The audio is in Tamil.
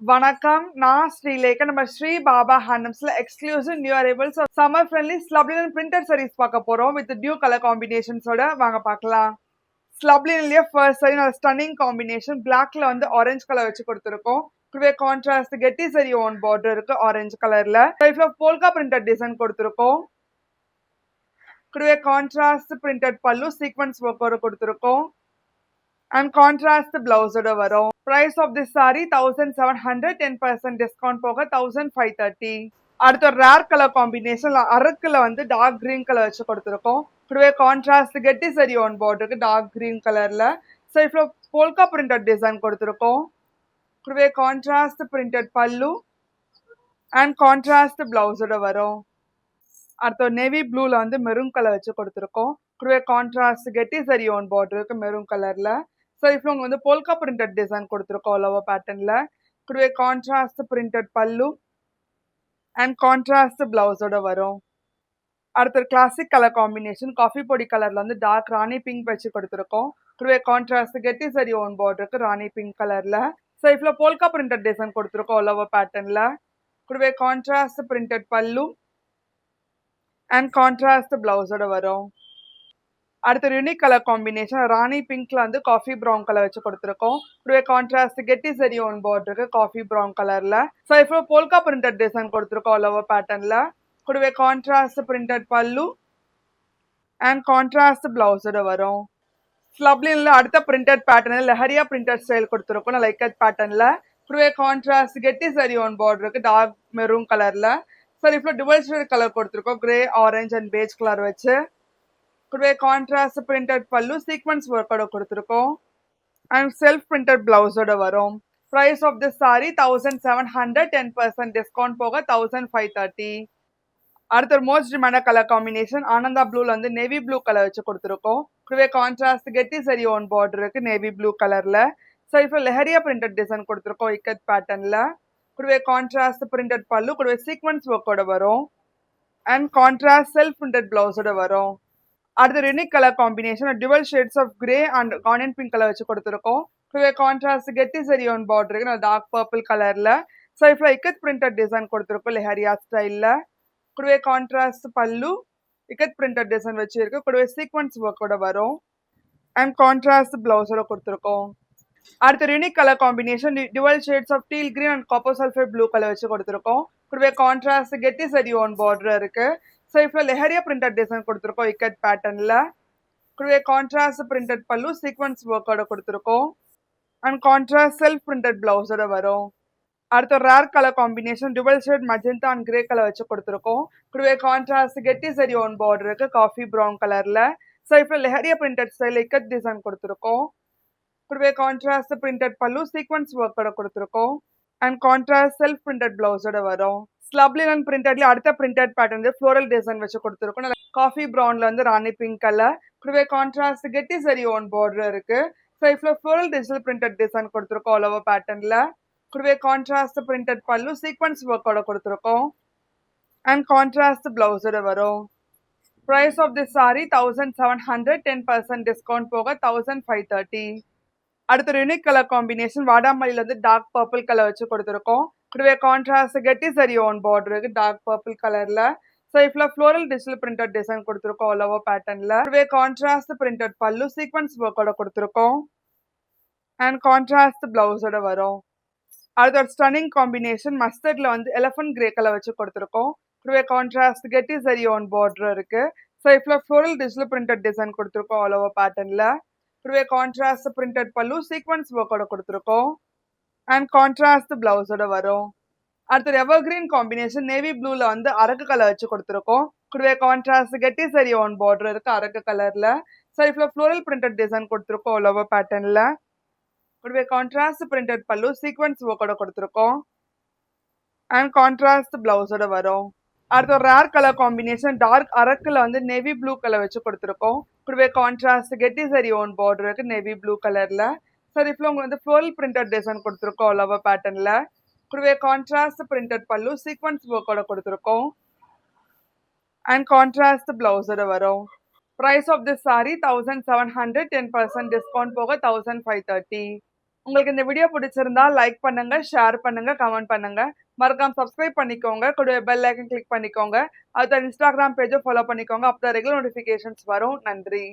வணக்கம். நான் ஸ்ரீலேகா. நம்ம ஸ்ரீ பாபா ஹேண்ட்லூம்ஸ்ல exclusive new arrivals summer friendly slub linen printed sarees பார்க்க போறோம் வித் நியூ கலர் காம்பினேஷன்ஸோட. வாங்க பார்க்கலாம். ஸ்லப்லின்லயே ஃபர்ஸ்ட் saree ஒரு ஸ்டன்னிங் காம்பினேஷன். பிளாக்ல வந்து ஆரஞ்சு கலர் வச்சு கொடுத்துருக்கோம். கூடவே கான்ட்ராஸ்ட் கெட்டி சரி ஓன் பார்டர் இருக்கு ஆரஞ்சு கலர்ல. டைப்ல போல்கா பிரிண்டட் டிசைன் கொடுத்துருக்கோம். கூடவே கான்ட்ராஸ்ட் பிரிண்டட் பல்லு சீக்வன்ஸ் ஒர்க்கோட கொடுத்துருக்கோம். அண்ட் கான்ட்ராஸ்ட் பிளவுஸோட வரும். Price of this sari 1700, 10% discount போக 1530. அடுத்த ஒரு ரேர் கலர் காம்பினேஷன் அரக்குல வந்து டார்க் கிரீன் கலர் வச்சு கொடுத்துருக்கோம். கூடவே கான்ட்ராஸ்ட் கெட்டி சரி ஒன் பார்டருக்கு டார்க் கிரீன் கலர்ல. ஸோ இப்போ போல்கா பிரிண்டட் டிசைன் கொடுத்துருக்கோம். கூடவே contrast printed pallu and contrast பிளவுஸோட வரும். அடுத்த நேவி ப்ளூல வந்து மெரூன் கலர் வச்சு கொடுத்துருக்கோம். கூடவே கான்ட்ராஸ்ட் கெட்டி சரி ஒன் பார்டருக்கு மெரூன் கலர்ல. ஸோ இப்போ உங்களுக்கு வந்து போல்கா பிரிண்டட் டிசைன் கொடுத்துருக்கோம் லவர் பேட்டர்ன்ல. கூடவே contrast printed pallu and contrast பிளவுஸோட வரும். அடுத்த கிளாசிக் கலர் காம்பினேஷன் காஃபி பொடி கலர்ல வந்து டார்க் ராணி பிங்க் வச்சு கொடுத்துருக்கோம். கூடவே கான்ட்ராஸ்ட் கெட்டி சரி ஒன் பார்டருக்கு ராணி பிங்க் கலர்ல. ஸோ இப்போ போல்கா பிரிண்டட் டிசைன் கொடுத்துருக்கோம் லவர் பேட்டர்ன்ல. கூடவே contrast printed pallu and contrast பிளவுஸோட வரும். அடுத்த யூனிக் கலர் காம்பினேஷன் ராணி பிங்க்ல வந்து காஃபி ப்ரௌன் கலர் வச்சு கொடுத்துருக்கோம். கூடவே கான்ட்ராஸ்ட் கெட்டி சரி ஒன் பார்டருக்கு காஃபி ப்ரௌன் கலர்ல. ஸோ இப்போ போல்கா பிரிண்டட் டிசைன் கொடுத்துருக்கோம் லவர் பேட்டர்ன்ல. கூடவே contrast printed pallu and contrast பிளவுஸோட வரும். ஸ்லப்லின்ல அடுத்த printed pattern leheriya printed style கொடுத்துருக்கோம் லைக் பேட்டர்ன்ல. கூடவே கான்ட்ராஸ்ட் கெட்டி சரி ஒன் பார்டருக்கு டார்க் மெரூன் கலர்ல. சார் இப்போ டிவல் ஷேட் கலர் கொடுத்துருக்கோம் grey orange and beige colour வச்சு. கூடவே கான்ட்ராஸ்ட் பிரிண்டட் பல்லு சீக்வன்ஸ் ஒர்க்கோட கொடுத்துருக்கோம் அண்ட் செல்ஃப் பிரிண்டட் பிளவுஸோட வரும். Price of this sari 1700, 10% discount போக 1530. அடுத்த ஒரு most demand colour combination Ananda ப்ளூல வந்து நேவி ப்ளூ கலர் வச்சு கொடுத்துருக்கோம். கூடவே கான்ட்ராஸ்ட் கெட்டி சரி ஒன் பார்டர் இருக்கு நேவி ப்ளூ கலர்ல. ஸோ இப்போ லெஹரியா பிரிண்டட் டிசைன் கொடுத்துருக்கோம் இக்கத் பேட்டர்ன்ல. கூடவே கான்ட்ராஸ்ட் பிரிண்டட் பல்லு கூடவே சீக்வன்ஸ் ஒர்க்கோட வரும் அண்ட் கான்ட்ராஸ்ட் செல்ஃப் பிரிண்டட் பிளவுஸோட வரும். அடுத்த unique colour combination dual shades of grey and onion pink colour வச்சு கொடுத்துருக்கோம். கூடவே கான்ட்ராஸ்ட் கெட்டி சரி ஒன் பார்டருக்கு டார்க் பர்பிள் கலர்ல. ஸோ இப்போ இக்கத் பிரிண்டட் டிசைன் கொடுத்துருக்கோம் லெஹரியா ஸ்டைல்ல. கூடவே கான்ட்ராஸ்ட் பல்லு இக்கத் பிரிண்டட் டிசைன் வச்சு இருக்கு. கூடவே சீக்வன்ஸ் ஒர்க்கோட வரும் அண்ட் கான்ட்ராஸ்ட் பிளவுஸோட கொடுத்துருக்கோம். அடுத்த unique colour combination dual shades of teal green and copper sulphate blue colour வச்சு கொடுத்துருக்கோம். கூடவே கான்ட்ராஸ்ட் கெட்டி சரி ஒன் பார்டர் இருக்கு. ஸோ இப்போ லெஹரியா பிரிண்டட் டிசைன் கொடுத்துருக்கோம் இக்கட் பேட்டர்ன்ல. கூடவே கான்ட்ராஸ்ட் பிரிண்டட் பல்லு சீக்வன்ஸ் ஒர்க்கோட கொடுத்துருக்கோம் அண்ட் கான்ட்ராஸ்ட் செல்ஃப் பிரிண்டட் பிளவுஸோட வரும். அடுத்த rare colour combination dual shade magenta and grey colour வச்சு கொடுத்துருக்கோம். கூடவே கான்ட்ராஸ்ட் கெட்டி சரி ஒன் பார்டர் இருக்கு காஃபி ப்ரௌன் கலர்ல. ஸோ இப்போ leheriya printed style ikat design கொடுத்துருக்கோம். கூடவே கான்ட்ராஸ்ட் பிரிண்டட் பல்லு சீக்வன்ஸ் ஒர்க்கோட கொடுத்துருக்கோம் அண்ட் கான்ட்ராஸ்ட் செல்ஃப் பிரிண்டட் பிளவுஸோட வரும். ஸ்லப்லின் பிரிண்டட்ல அடுத்த பிரிண்டட் பேட்டர்ன் ஃப்ளோரல் டிசைன் வச்சு கொடுத்துருக்கோம். காஃபி ப்ரௌன்ல வந்து ராணி பிங்க் கலர். கூடவே கான்ட்ராஸ்ட் கெட்டி சரி ஒன் பார்டர் இருக்கு. ஸோ இப்போ ஃப்ளோரல் டிஜிட்டல் பிரிண்டட் டிசைன் கொடுத்துருக்கோம் ஆல் ஓவர் பேட்டர்ன்ல. கூடவே கான்ட்ராஸ்ட் பிரிண்டட் பல்லு சீக்வன்ஸ் ஒர்க்கோட கொடுத்துருக்கோம் அண்ட் கான்ட்ராஸ்ட் பிளவுஸோட வரும். Price of this sari 1700, 10% discount போக 1530. அடுத்த யூனிக் கலர் காம்பினேஷன் வாடாமல்லியில வந்து டார்க் பர்பிள் கலர் வச்சு கொடுத்துருக்கோம். கூடவே கான்ட்ராஸ்ட் கெட்டி சரி ஒன் பார்டர் இருக்கு டார்க் பர்பிள் கலர்ல. ஸோ இப்போ ஃப்ளோரல் டிஜிட்டல் பிரிண்டட் டிசைன் கொடுத்துருக்கோம் ஆல் ஓவர் பேட்டர்ன்ல. கூடவே கான்ட்ராஸ்ட் பிரிண்டட் பல்லு சீக்வன்ஸ் ஒர்க்கோட கொடுத்துருக்கோம் அண்ட் கான்ட்ராஸ்ட் பிளவுஸோட வரும். அடுத்த ஒரு ஸ்டன்னிங் காம்பினேஷன் மஸ்டர்ட்ல வந்து எலஃபன்ட் கிரே கலர் வச்சு கொடுத்துருக்கோம். கூடவே கான்ட்ராஸ்ட் கெட்டி சரி ஒன் பார்டர் இருக்கு. ஸோ இப்போ ஃப்ளோரல் டிஜிட்டல் பிரிண்டட் டிசைன் கொடுத்துருக்கோம் ஆல் ஓவர் பேட்டர்ன்ல. கூடவே கான்ட்ராஸ்ட் பிரிண்டட் பல்லு சீக்வன்ஸ் ஒர்க்கோட கொடுத்துருக்கோம் அண்ட் கான்ட்ராஸ்ட் பிளவுஸோட வரும். அடுத்தது எவர் கிரீன் காம்பினேஷன் நேவி ப்ளூல வந்து அரக்கு கலர் வச்சு கொடுத்துருக்கோம். கூடவே கான்ட்ராஸ்ட் கெட்டி சரி ஒன் பார்டர் இருக்கு அரக்கு கலர்ல. ஸோ இப்போ ஃப்ளோரல் பிரிண்டட் டிசைன் கொடுத்துருக்கோம் ஆல் ஓவர் பேட்டர்ன்ல. கூடவே கான்ட்ராஸ்ட் பிரிண்டட் பல்லு சீக்வன்ஸ் ஒர்க்கோட கொடுத்துருக்கோம் அண்ட் கான்ட்ராஸ்ட் பிளவுஸோட வரும். அடுத்த ஒரு ரேர் கலர் காம்பினேஷன் டார்க் அரக்குல வந்து நேவி ப்ளூ கலர் வச்சு கொடுத்துருக்கோம். கூடவே கான்ட்ராஸ்ட் கெட்டி சரி ஒன் பார்டர் இருக்கு நேவி ப்ளூ கலர்ல. சரி இப்போ உங்களுக்கு வந்து ஃப்ளோரல் பிரிண்டட் டிசைன் கொடுத்துருக்கோம் ஆல் ஓவர் பேட்டர்ன்ல. கூடவே கான்ட்ராஸ்ட் பிரிண்டட் பல்லு சீக்வன்ஸ் ஒர்க்கோட கொடுத்துருக்கோம் அண்ட் கான்ட்ராஸ்ட் பிளவுஸோட வரும். Price of this sari 1700, 10% discount போக 1530. உங்களுக்கு இந்த வீடியோ பிடிச்சிருந்தா லைக் பண்ணுங்க, ஷேர் பண்ணுங்க, கமெண்ட் பண்ணுங்க. மறக்காம சப்ஸ்கிரைப் பண்ணிக்கோங்க. கூடவே பெல் ஐக்கன் கிளிக் பண்ணிக்கோங்க. அடுத்த இன்ஸ்டாகிராம் பேஜை ஃபாலோ பண்ணிக்கோங்க. அப்பதான் ரெகுலர் நோட்டிஃபிகேஷன்ஸ் வரும். நன்றி.